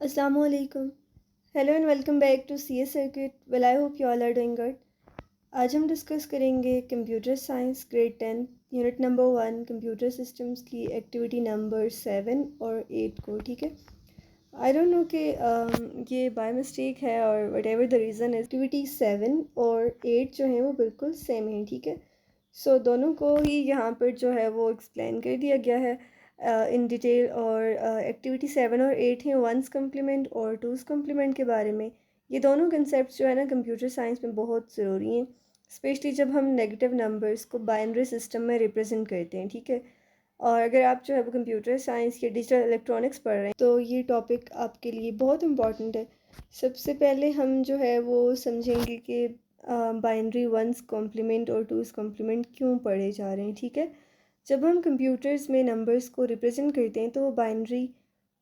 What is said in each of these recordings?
Assalamualaikum. Hello and welcome back to CS Circuit. Well, I hope you all are doing good. आज हम discuss करेंगे computer science grade 10 unit number 1 computer systems की activity number 7 और 8 को। ठीक है, I don't know कि ये बाय मिस्टेक है और वट एवर द रीज़न है, एक्टिविटी 7 और 8 जो है वो बिल्कुल सेम है। ठीक है, सो दोनों को ही यहाँ पर जो है वो एक्सप्लेन कर दिया गया है इन डिटेल। और एक्टिविटी 7 और 8 हैं वंस कम्प्लीमेंट और टूज़ कम्प्लीमेंट के बारे में। ये दोनों कंसेप्ट जो है ना कंप्यूटर साइंस में बहुत ज़रूरी हैं, स्पेशली जब हम नेगेटिव नंबर्स को बाइनरी सिस्टम में रिप्रेजेंट करते हैं। ठीक है, और अगर आप जो है वो कंप्यूटर साइंस या डिजिटल इलेक्ट्रॉनिक्स पढ़ रहे हैं तो ये टॉपिक आपके लिए बहुत इम्पॉर्टेंट है। सबसे पहले हम जो है वो समझेंगे कि बाइनरी वंस कॉम्प्लीमेंट और टूज़ कॉम्प्लीमेंट क्यों पढ़े जा रहे हैं। ठीक है, जब हम कंप्यूटर्स में नंबर्स को रिप्रेजेंट करते हैं तो वो बाइनरी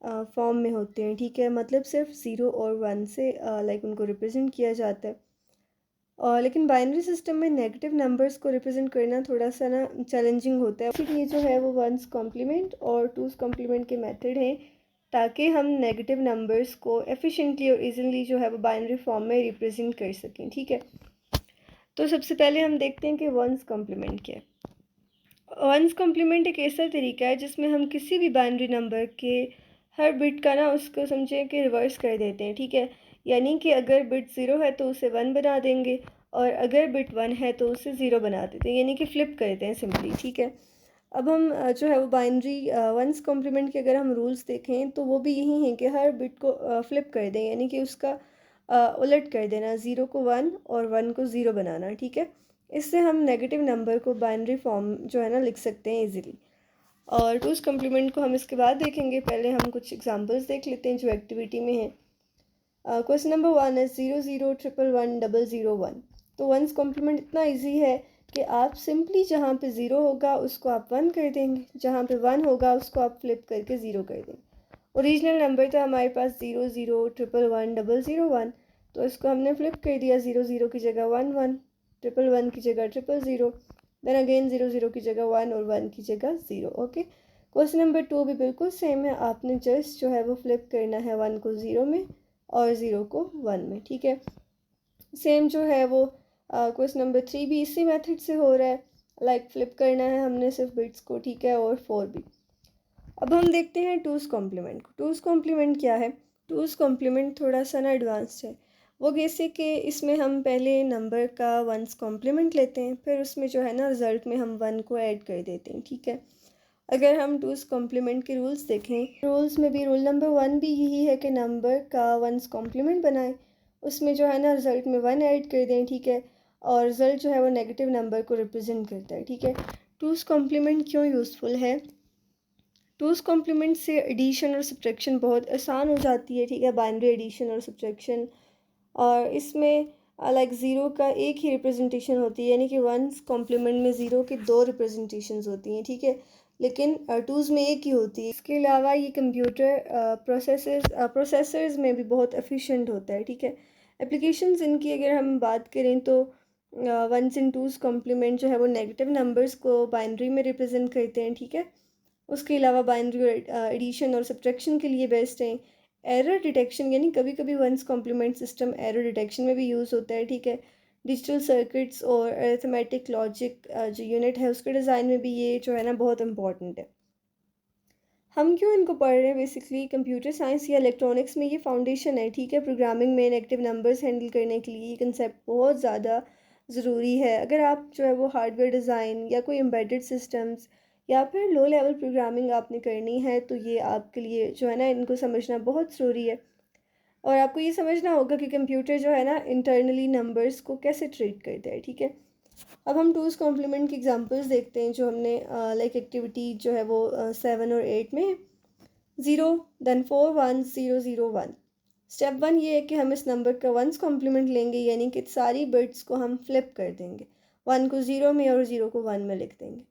फॉर्म में होते हैं। ठीक है, मतलब सिर्फ ज़ीरो और वन से लाइक उनको रिप्रेजेंट किया जाता है। और लेकिन बाइनरी सिस्टम में नेगेटिव नंबर्स को रिप्रेजेंट करना थोड़ा सा ना चैलेंजिंग होता है। फिर ये जो है वो वंस कॉम्प्लीमेंट और टूज़ कॉम्प्लीमेंट के मेथड हैं ताकि हम नेगेटिव नंबर्स को एफिशिएंटली और इजीली जो है वो बाइनरी फॉर्म में रिप्रेजेंट कर सकें। ठीक है, तो सबसे पहले हम देखते हैं कि वंस कॉम्प्लीमेंट क्या है। वंस कॉम्प्लीमेंट एक ऐसा तरीका है जिसमें हम किसी भी बाइनरी नंबर के हर बिट का ना उसको समझें कि रिवर्स कर देते हैं। ठीक है, यानी कि अगर बिट ज़ीरो है तो उसे वन बना देंगे और अगर बिट वन है तो उसे ज़ीरो बना देते हैं, यानी कि फ्लिप करते हैं सिंपली। ठीक है, अब हम जो है वो बाइनरी वंस कॉम्प्लीमेंट के अगर हम रूल्स देखें तो वो भी यही हैं कि हर बिट को फ्लिप कर दें, यानी कि उसका उलट कर देना, ज़ीरो को वन और वन को ज़ीरो बनाना। ठीक है, इससे हम नेगेटिव नंबर को बाइनरी फॉर्म जो है ना लिख सकते हैं इजीली। और टूज़ कम्प्लीमेंट को हम इसके बाद देखेंगे, पहले हम कुछ एग्जांपल्स देख लेते हैं जो एक्टिविटी में है। क्वेश्चन नंबर 1 है 0 0 1 1 1 0 1। तो वंस कॉम्प्लीमेंट इतना इजी है कि आप सिंपली जहाँ पे ज़ीरो होगा उसको आप वन कर देंगे, जहाँ पे वन होगा उसको आप फ्लिप करके ज़ीरो कर देंगे। ओरिजिनल नंबर था हमारे पास 0 0 1 1 1 0 1, तो इसको हमने फ्लिप कर दिया, 0 0 की जगह 1 1, 1 1 की जगह 0 0 0, देन अगेन 0 0 की जगह 1 और 1 की जगह 0। ओके, क्वेश्चन नंबर 2 भी बिल्कुल सेम है, आपने जस्ट जो है वो फ्लिप करना है 1 को 0 में और 0 को 1 में। ठीक है, सेम जो है वो क्वेश्चन नंबर 3 भी इसी मेथड से हो रहा है, लाइक फ्लिप करना है हमने सिर्फ बिट्स को। ठीक है, और 4 भी। अब हम देखते हैं टूज़ कॉम्प्लीमेंट को। टूज़ कॉम्प्लीमेंट क्या है? टूज़ कॉम्प्लीमेंट थोड़ा सा ना एडवांस्ड है। वो कैसे कि इसमें हम पहले नंबर का वंस कॉम्प्लीमेंट लेते हैं, फिर उसमें जो है ना रिज़ल्ट में हम वन को ऐड कर देते हैं। ठीक है, अगर हम टूज़ कॉम्प्लीमेंट के रूल्स देखें, रूल्स में भी रूल नंबर 1 भी यही है कि नंबर का वंस कॉम्प्लीमेंट बनाएं, उसमें जो है ना रिज़ल्ट में वन ऐड कर दें। ठीक है, और रिज़ल्ट जो है वो नेगेटिव नंबर को रिप्रेजेंट करता है। ठीक है, टूज़ कॉम्प्लीमेंट क्यों यूज़फुल है? टूज़ कॉम्प्लीमेंट से एडिशन और सब्ट्रैक्शन बहुत आसान हो जाती है। ठीक है, बाइनरी एडिशन और सब्ट्रैक्शन। और इसमें लाइक ज़ीरो का एक ही रिप्रेजेंटेशन होती है, यानी कि वंस कॉम्प्लीमेंट में ज़ीरो की दो रिप्रेजेंटेशंस होती हैं। ठीक है, लेकिन टूज़ में एक ही होती है। इसके अलावा ये कंप्यूटर प्रोसेसर्स में भी बहुत एफिशिएंट होता है। ठीक है, एप्लीकेशंस इनकी अगर हम बात करें तो वंस इन टूज़ कॉम्प्लीमेंट जो है वो नेगेटिव नंबर्स को बाइनरी में रिप्रेजेंट करते हैं। ठीक है, उसके अलावा बाइनरी एडिशन और सब्ट्रैक्शन के लिए बेस्ट हैं। एरर डिटेक्शन, यानी कभी कभी one's complement system error detection में भी यूज़ होता है। ठीक है, डिजिटल सर्किट्स और अरिथमेटिक लॉजिक जो यूनिट है उसके डिज़ाइन में भी ये जो है ना बहुत इंपॉर्टेंट है। हम क्यों इनको पढ़ रहे हैं? बेसिकली कंप्यूटर साइंस या इलेक्ट्रॉनिक्स में ये फाउंडेशन है। ठीक है, प्रोग्रामिंग में नेगेटिव नंबर्स हैंडल करने के लिए ये कंसेप्ट बहुत ज़्यादा ज़रूरी है। अगर आप जो है वो हार्डवेयर डिज़ाइन या कोई एम्बेडेड सिस्टम्स या फिर लो लेवल प्रोग्रामिंग आपने करनी है तो ये आपके लिए जो है ना इनको समझना बहुत ज़रूरी है। और आपको ये समझना होगा कि कंप्यूटर जो है ना इंटरनली नंबर्स को कैसे ट्रीट करता है। ठीक है, अब हम टूज़ कॉम्प्लीमेंट की एग्जांपल्स देखते हैं जो हमने लाइक एक्टिविटी जो है वो 7 और 8 में है। 0 देन 4 1 0 0 1। स्टेप 1 ये है कि हम इस नंबर का वंस कॉम्प्लीमेंट लेंगे, यानी कि सारी बिट्स को हम फ्लिप कर देंगे, 1 को 0 में और 0 को 1 में लिख देंगे।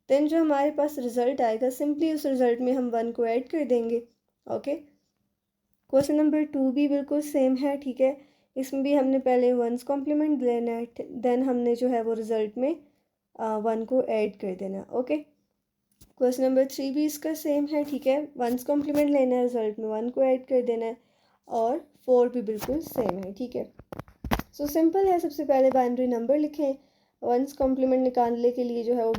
देन जो हमारे पास रिज़ल्ट आएगा सिंपली उस रिज़ल्ट में हम 1 को ऐड कर देंगे। ओके, क्वेश्चन नंबर 2 भी बिल्कुल सेम है। ठीक है, इसमें भी हमने पहले वंस कॉम्प्लीमेंट लेना है, देन हमने जो है वो रिज़ल्ट में 1 को ऐड कर देना। ओके, क्वेश्चन नंबर 3 भी इसका सेम है। ठीक है, वंस कॉम्प्लीमेंट लेना है, रिजल्ट में 1 को ऐड कर देना है। और 4 भी बिल्कुल सेम है, ठीक है। सो सिंपल है, सबसे पहले बाइनरी नंबर लिखें, वंस कॉम्प्लीमेंट निकालने के लिए जो है वो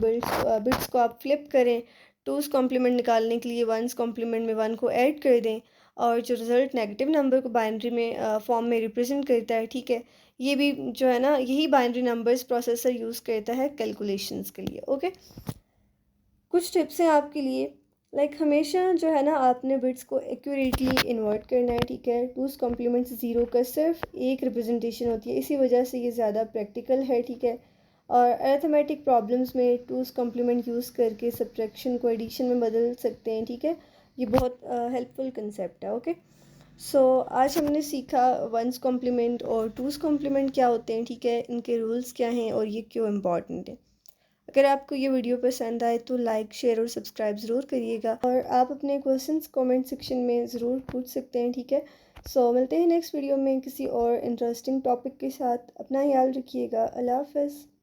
बिट्स को आप फ्लिप करें, टूस कॉम्प्लीमेंट निकालने के लिए वंस कॉम्प्लीमेंट में 1 को ऐड कर दें, और जो रिज़ल्ट नेगेटिव नंबर को बाइनरी में फॉर्म में रिप्रेजेंट करता है, ठीक है। ये भी जो है ना, यही बाइनरी नंबर्स प्रोसेसर यूज़ करता है कैलकुलेशंस के लिए, ओके। कुछ टिप्स हैं आपके लिए, लाइक हमेशा जो है ना आपने बिट्स को एक्यूरेटली इन्वर्ट करना है, ठीक है। टूस कॉम्प्लीमेंट 0 का सिर्फ एक रिप्रेजेंटेशन होती है, इसी वजह से ये ज़्यादा प्रैक्टिकल है, ठीक है। और अरिथमेटिक प्रॉब्लम्स में टूस कॉम्प्लीमेंट यूज़ करके सब्ट्रैक्शन को एडिशन में बदल सकते हैं, ठीक है। ये बहुत हेल्पफुल कंसेप्ट है, ओके। सो आज हमने सीखा वंस कॉम्प्लीमेंट और टूस कॉम्प्लीमेंट क्या होते हैं, ठीक है, इनके रूल्स क्या हैं और ये क्यों इम्पॉर्टेंट है। अगर आपको ये वीडियो पसंद आए तो लाइक, शेयर और सब्सक्राइब ज़रूर करिएगा, और आप अपने क्वेश्चंस कमेंट सेक्शन में ज़रूर पूछ सकते हैं, ठीक है। सो मिलते हैं नेक्स्ट वीडियो में किसी और इंटरेस्टिंग टॉपिक के साथ। अपना ख्याल रखिएगा। अल्लाह हाफ़िज़।